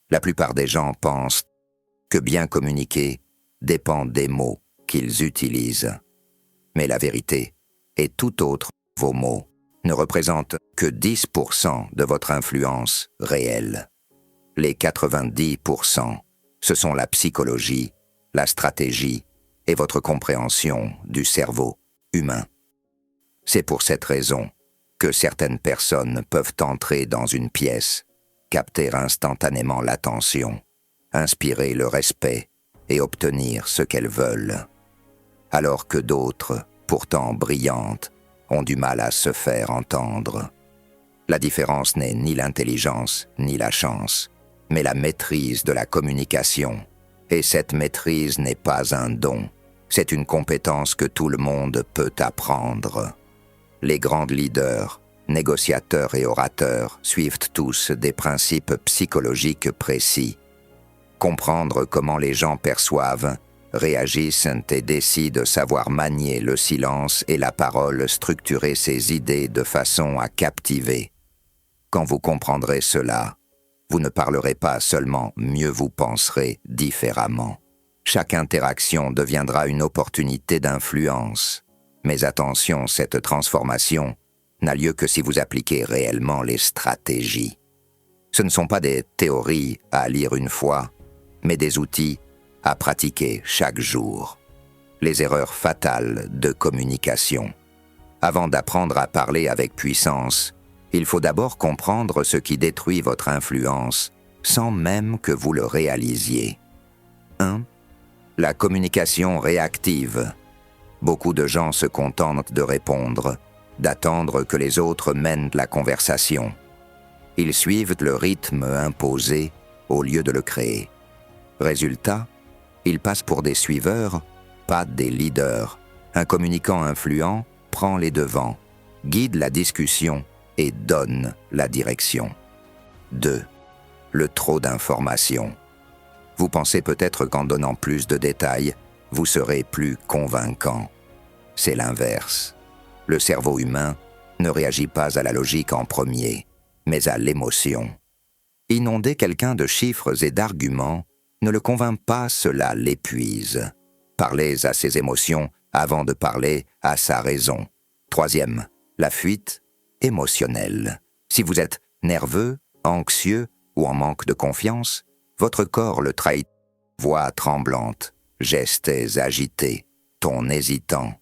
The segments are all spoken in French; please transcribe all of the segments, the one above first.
La plupart des gens pensent que bien communiquer dépend des mots qu'ils utilisent. Mais la vérité est tout autre. Vos mots ne représentent que 10% de votre influence réelle. Les 90%, ce sont la psychologie, la stratégie et votre compréhension du cerveau humain. C'est pour cette raison que certaines personnes peuvent entrer dans une pièce, capter instantanément l'attention, inspirer le respect et obtenir ce qu'elles veulent, alors que d'autres, pourtant brillantes, ont du mal à se faire entendre. La différence n'est ni l'intelligence ni la chance, mais la maîtrise de la communication. Et cette maîtrise n'est pas un don, c'est une compétence que tout le monde peut apprendre. Les grands leaders, négociateurs et orateurs suivent tous des principes psychologiques précis. Comprendre comment les gens perçoivent, réagissent et décident savoir manier le silence et la parole, structurer ses idées de façon à captiver. Quand vous comprendrez cela, vous ne parlerez pas seulement, mieux vous penserez différemment. Chaque interaction deviendra une opportunité d'influence. Mais attention, cette transformation n'a lieu que si vous appliquez réellement les stratégies. Ce ne sont pas des théories à lire une fois, mais des outils à pratiquer chaque jour. Les erreurs fatales de communication. Avant d'apprendre à parler avec puissance, il faut d'abord comprendre ce qui détruit votre influence sans même que vous le réalisiez. 1. La communication réactive. Beaucoup de gens se contentent de répondre, d'attendre que les autres mènent la conversation. Ils suivent le rythme imposé au lieu de le créer. Résultat, ils passent pour des suiveurs, pas des leaders. Un communicant influent prend les devants, guide la discussion et donne la direction. 2. Le trop d'informations. Vous pensez peut-être qu'en donnant plus de détails, vous serez plus convaincant. C'est l'inverse. Le cerveau humain ne réagit pas à la logique en premier, mais à l'émotion. Inonder quelqu'un de chiffres et d'arguments ne le convainc pas, cela l'épuise. Parlez à ses émotions avant de parler à sa raison. 3. La fuite émotionnelle. Si vous êtes nerveux, anxieux ou en manque de confiance, votre corps le trahit. Voix tremblante, gestes agités, ton hésitant.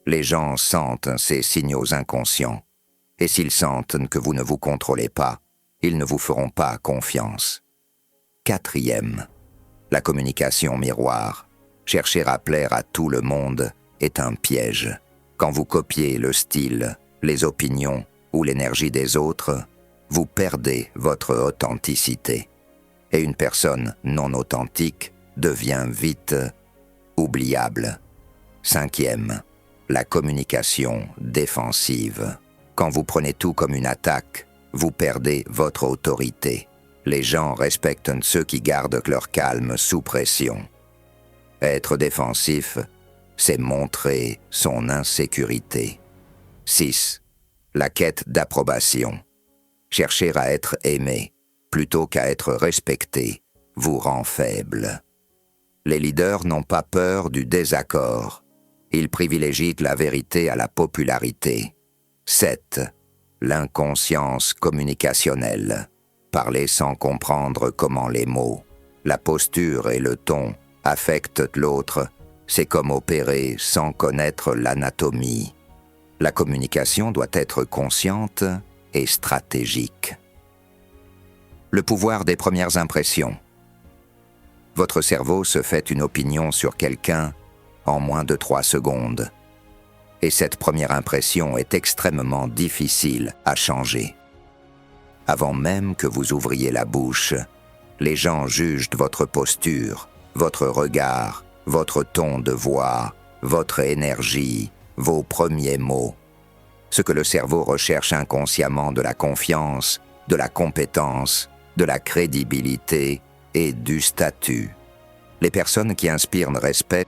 Les gens sentent ces signaux inconscients. Et s'ils sentent que vous ne vous contrôlez pas, ils ne vous feront pas confiance. 4. La communication miroir. Chercher à plaire à tout le monde est un piège. Quand vous copiez le style, les opinions ou l'énergie des autres, vous perdez votre authenticité. Et une personne non authentique devient vite oubliable. 5. La communication défensive. Quand vous prenez tout comme une attaque, vous perdez votre autorité. Les gens respectent ceux qui gardent leur calme sous pression. Être défensif, c'est montrer son insécurité. 6. La quête d'approbation. Chercher à être aimé, plutôt qu'à être respecté, vous rend faible. Les leaders n'ont pas peur du désaccord. Ils privilégient la vérité à la popularité. 7. L'inconscience communicationnelle. Parler sans comprendre comment les mots, la posture et le ton affectent l'autre, c'est comme opérer sans connaître l'anatomie. La communication doit être consciente et stratégique. Le pouvoir des premières impressions. Votre cerveau se fait une opinion sur quelqu'un en moins de 3 secondes. Et cette première impression est extrêmement difficile à changer. Avant même que vous ouvriez la bouche, les gens jugent votre posture, votre regard, votre ton de voix, votre énergie, vos premiers mots. Ce que le cerveau recherche inconsciemment de la confiance, de la compétence, de la crédibilité et du statut. Les personnes qui inspirent respect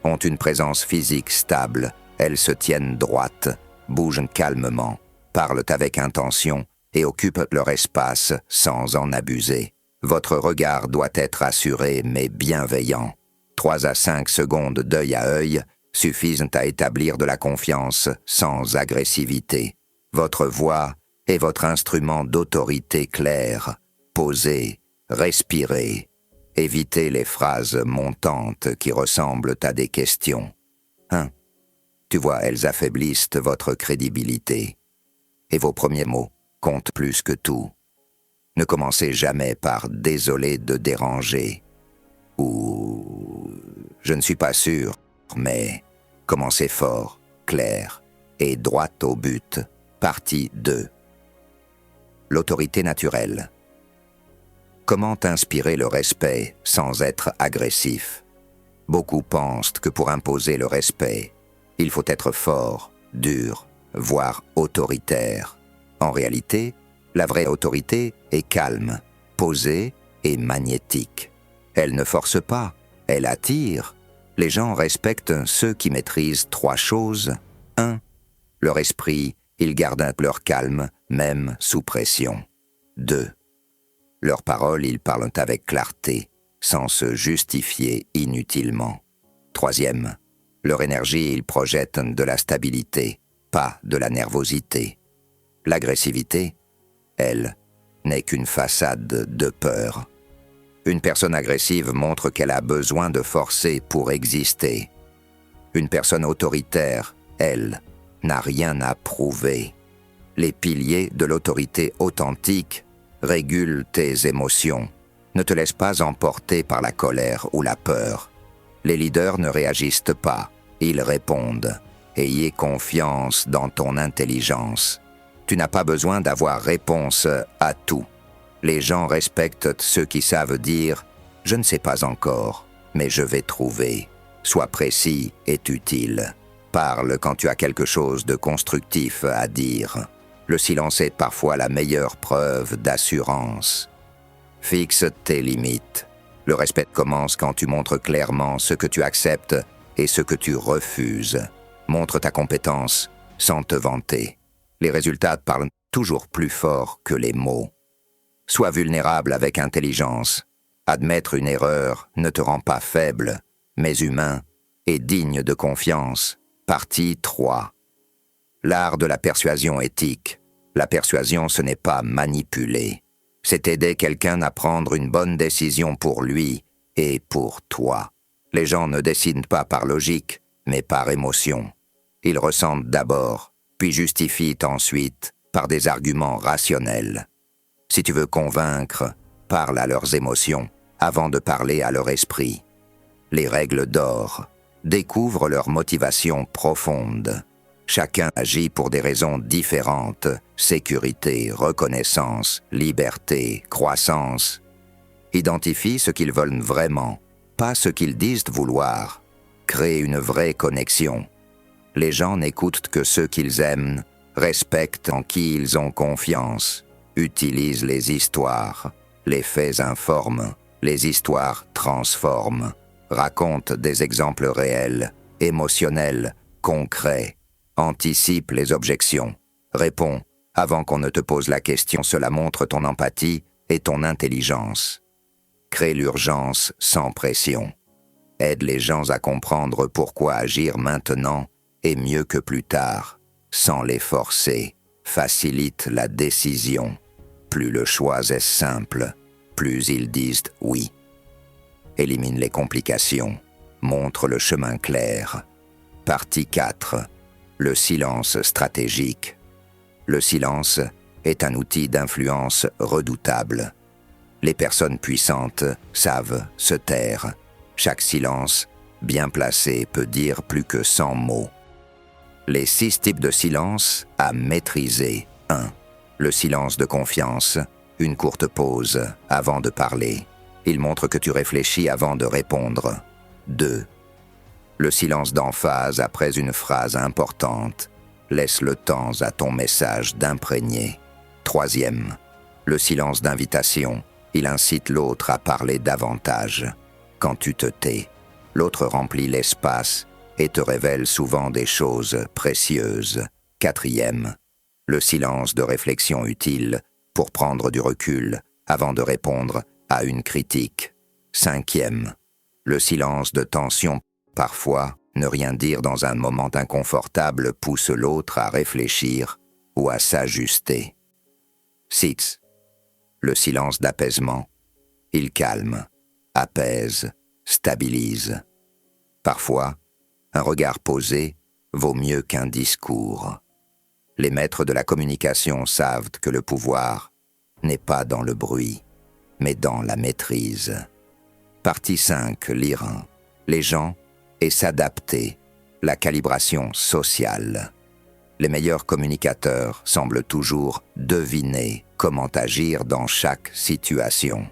ont une présence physique stable, elles se tiennent droites, bougent calmement, parlent avec intention et occupent leur espace sans en abuser. Votre regard doit être assuré mais bienveillant. 3 à 5 secondes d'œil à œil suffisent à établir de la confiance sans agressivité. Votre voix est votre instrument d'autorité claire. Posez, respirez. Évitez les phrases montantes qui ressemblent à des questions. Tu vois, elles affaiblissent votre crédibilité. Et vos premiers mots comptent plus que tout. Ne commencez jamais par « désolé de déranger » ou « je ne suis pas sûr », mais commencez fort, clair et droit au but. Partie 2. L'autorité naturelle. Comment inspirer le respect sans être agressif? Beaucoup pensent que pour imposer le respect, il faut être fort, dur, voire autoritaire. En réalité, la vraie autorité est calme, posée et magnétique. Elle ne force pas, elle attire. Les gens respectent ceux qui maîtrisent 3 choses. 1. Leur esprit, ils gardent leur calme, même sous pression. 2. Leurs paroles, ils parlent avec clarté, sans se justifier inutilement. 3. Leur énergie, ils projettent de la stabilité, pas de la nervosité. L'agressivité, elle, n'est qu'une façade de peur. Une personne agressive montre qu'elle a besoin de forcer pour exister. Une personne autoritaire, elle, n'a rien à prouver. Les piliers de l'autorité authentique régulent tes émotions. Ne te laisse pas emporter par la colère ou la peur. Les leaders ne réagissent pas, ils répondent. Ayez confiance dans ton intelligence. Tu n'as pas besoin d'avoir réponse à tout. Les gens respectent ceux qui savent dire « je ne sais pas encore, mais je vais trouver ». Sois précis et utile. Parle quand tu as quelque chose de constructif à dire. Le silence est parfois la meilleure preuve d'assurance. Fixe tes limites. Le respect commence quand tu montres clairement ce que tu acceptes et ce que tu refuses. Montre ta compétence sans te vanter. Les résultats parlent toujours plus fort que les mots. Sois vulnérable avec intelligence. Admettre une erreur ne te rend pas faible, mais humain et digne de confiance. Partie 3. L'art de la persuasion éthique. La persuasion, ce n'est pas manipuler. C'est aider quelqu'un à prendre une bonne décision pour lui et pour toi. Les gens ne décident pas par logique, mais par émotion. Ils ressentent d'abord, puis justifient ensuite par des arguments rationnels. Si tu veux convaincre, parle à leurs émotions avant de parler à leur esprit. Les règles d'or. Découvre leur motivation profonde. Chacun agit pour des raisons différentes. Sécurité, reconnaissance, liberté, croissance. Identifie ce qu'ils veulent vraiment, pas ce qu'ils disent vouloir. Crée une vraie connexion. Les gens n'écoutent que ceux qu'ils aiment, respectent en qui ils ont confiance. Utilise les histoires. Les faits informent. Les histoires transforment. Raconte des exemples réels, émotionnels, concrets. Anticipe les objections. Réponds avant qu'on ne te pose la question. Cela montre ton empathie et ton intelligence. Crée l'urgence sans pression. Aide les gens à comprendre pourquoi agir maintenant est mieux que plus tard, sans les forcer. Facilite la décision. Plus le choix est simple, plus ils disent oui. Élimine les complications. Montre le chemin clair. Partie 4. Le silence stratégique. Le silence est un outil d'influence redoutable. Les personnes puissantes savent se taire. Chaque silence, bien placé, peut dire plus que 100 mots. Les 6 types de silence à maîtriser. 1. Le silence de confiance. Une courte pause avant de parler. Il montre que tu réfléchis avant de répondre. 2. Le silence d'emphase après une phrase importante. Laisse le temps à ton message d'imprégner. 3. Le silence d'invitation. Il incite l'autre à parler davantage. Quand tu te tais, l'autre remplit l'espace et te révèle souvent des choses précieuses. 4. Le silence de réflexion utile pour prendre du recul avant de répondre à une critique. 5e, le silence de tension. Parfois, ne rien dire dans un moment inconfortable pousse l'autre à réfléchir ou à s'ajuster. 6. Le silence d'apaisement. Il calme, apaise, stabilise. Parfois, un regard posé vaut mieux qu'un discours. Les maîtres de la communication savent que le pouvoir n'est pas dans le bruit, mais dans la maîtrise. Partie 5, lire les gens et s'adapter, la calibration sociale. Les meilleurs communicateurs semblent toujours deviner comment agir dans chaque situation.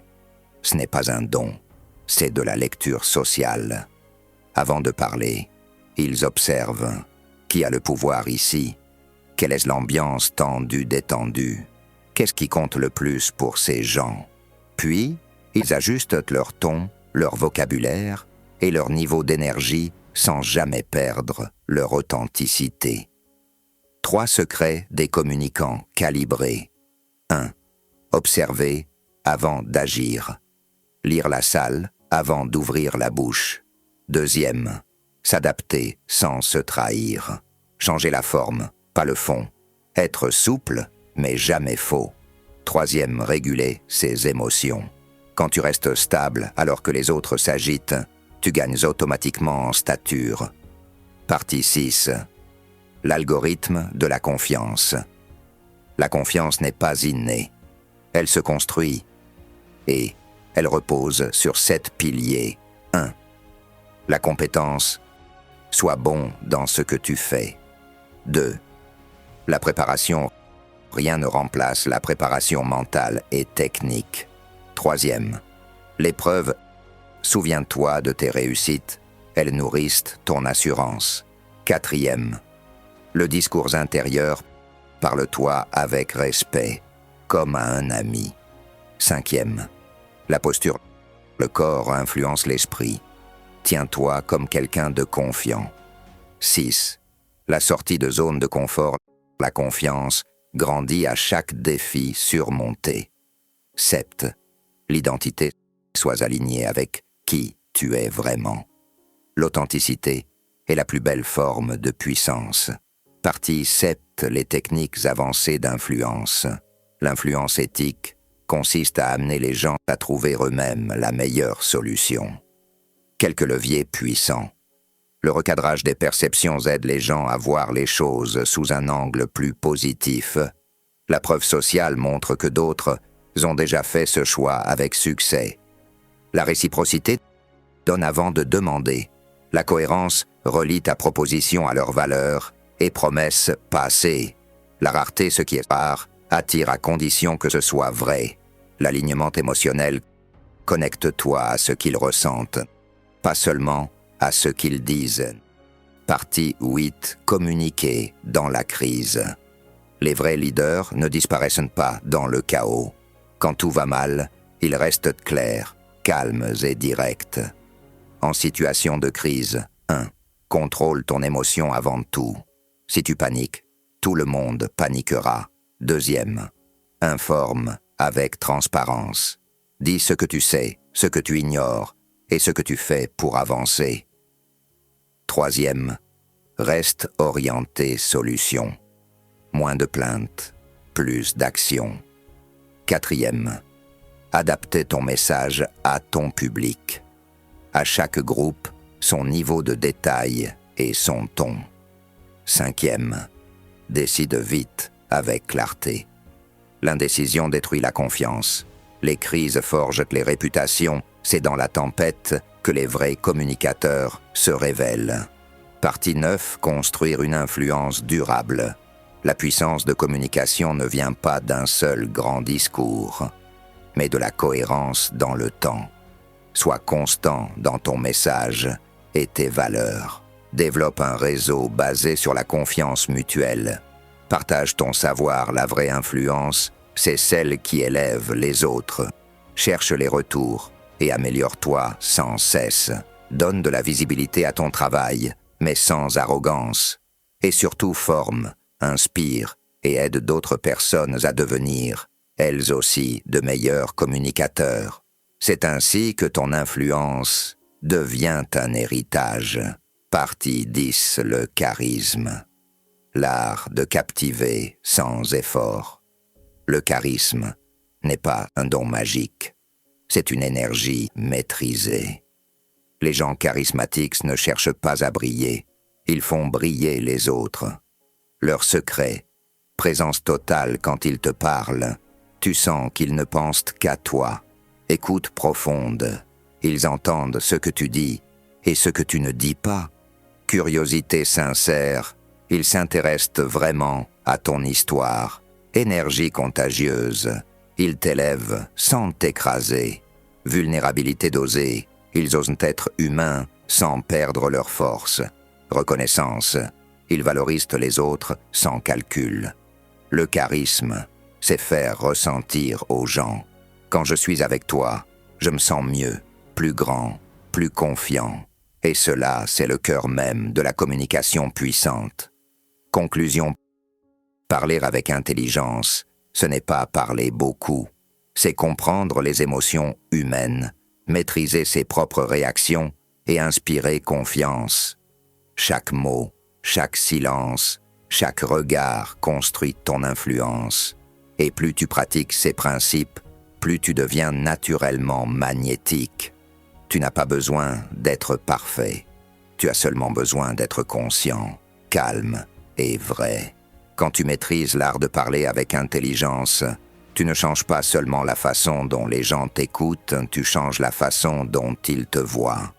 Ce n'est pas un don, c'est de la lecture sociale. Avant de parler, ils observent. Qui a le pouvoir ici? Quelle est l'ambiance tendue, détendue? Qu'est-ce qui compte le plus pour ces gens? Puis, ils ajustent leur ton, leur vocabulaire et leur niveau d'énergie sans jamais perdre leur authenticité. 3 secrets des communicants calibrés. 1. Observer avant d'agir. Lire la salle avant d'ouvrir la bouche. 2e. S'adapter sans se trahir. Changer la forme, pas le fond. Être souple, mais jamais faux. 3e. Réguler ses émotions. Quand tu restes stable alors que les autres s'agitent, tu gagnes automatiquement en stature. Partie 6. L'algorithme de la confiance. La confiance n'est pas innée. Elle se construit et elle repose sur 7 piliers. 1. La compétence. Sois bon dans ce que tu fais. 2. La préparation. Rien ne remplace la préparation mentale et technique. 3e. L'épreuve. Souviens-toi de tes réussites. Elles nourrissent ton assurance. 4e. Le discours intérieur. Parle-toi avec respect, comme à un ami. 5e. La posture. Le corps influence l'esprit. Tiens-toi comme quelqu'un de confiant. 6. La sortie de zone de confort. La confiance grandit à chaque défi surmonté. 7. L'identité. Sois aligné avec qui tu es vraiment. L'authenticité est la plus belle forme de puissance. Partie 7. Les techniques avancées d'influence. L'influence éthique consiste à amener les gens à trouver eux-mêmes la meilleure solution. Quelques leviers puissants. Le recadrage des perceptions aide les gens à voir les choses sous un angle plus positif. La preuve sociale montre que d'autres ont déjà fait ce choix avec succès. La réciprocité donne avant de demander. La cohérence relie ta proposition à leurs valeurs et promesses passées. La rareté, ce qui est rare, attire à condition que ce soit vrai. L'alignement émotionnel, connecte-toi à ce qu'ils ressentent, pas seulement à ce qu'ils disent. Partie 8. Communiquer dans la crise. Les vrais leaders ne disparaissent pas dans le chaos. Quand tout va mal, ils restent clairs, calmes et directs. En situation de crise, 1. Contrôle ton émotion avant tout. Si tu paniques, tout le monde paniquera. 2e. Informe avec transparence. Dis ce que tu sais, ce que tu ignores et ce que tu fais pour avancer. 3e. Reste orienté solution. Moins de plaintes, plus d'action. 4e. Adapter ton message à ton public. À chaque groupe, son niveau de détail et son ton. 5e. Décide vite avec clarté. L'indécision détruit la confiance. Les crises forgent les réputations. C'est dans la tempête que les vrais communicateurs se révèlent. Partie 9. Construire une influence durable. La puissance de communication ne vient pas d'un seul grand discours, mais de la cohérence dans le temps. Sois constant dans ton message et tes valeurs. Développe un réseau basé sur la confiance mutuelle. Partage ton savoir. La vraie influence, c'est celle qui élève les autres. Cherche les retours et améliore-toi sans cesse. Donne de la visibilité à ton travail, mais sans arrogance. Et surtout forme, inspire et aide d'autres personnes à devenir, elles aussi, de meilleurs communicateurs. C'est ainsi que ton influence devient un héritage. Partie 10, le charisme. L'art de captiver sans effort. Le charisme n'est pas un don magique, c'est une énergie maîtrisée. Les gens charismatiques ne cherchent pas à briller, ils font briller les autres. Leur secret, présence totale quand ils te parlent, tu sens qu'ils ne pensent qu'à toi. Écoute profonde, ils entendent ce que tu dis et ce que tu ne dis pas. Curiosité sincère, ils s'intéressent vraiment à ton histoire. Énergie contagieuse, ils t'élèvent sans t'écraser. Vulnérabilité dosée, ils osent être humains sans perdre leur force. Reconnaissance, ils valorisent les autres sans calcul. Le charisme, c'est faire ressentir aux gens. Quand je suis avec toi, je me sens mieux, plus grand, plus confiant. Et cela, c'est le cœur même de la communication puissante. Conclusion. Parler avec intelligence, ce n'est pas parler beaucoup. C'est comprendre les émotions humaines, maîtriser ses propres réactions et inspirer confiance. Chaque mot, chaque silence, chaque regard construit ton influence. Et plus tu pratiques ces principes, plus tu deviens naturellement magnétique. Tu n'as pas besoin d'être parfait. Tu as seulement besoin d'être conscient, calme et vrai. Quand tu maîtrises l'art de parler avec intelligence, tu ne changes pas seulement la façon dont les gens t'écoutent, tu changes la façon dont ils te voient.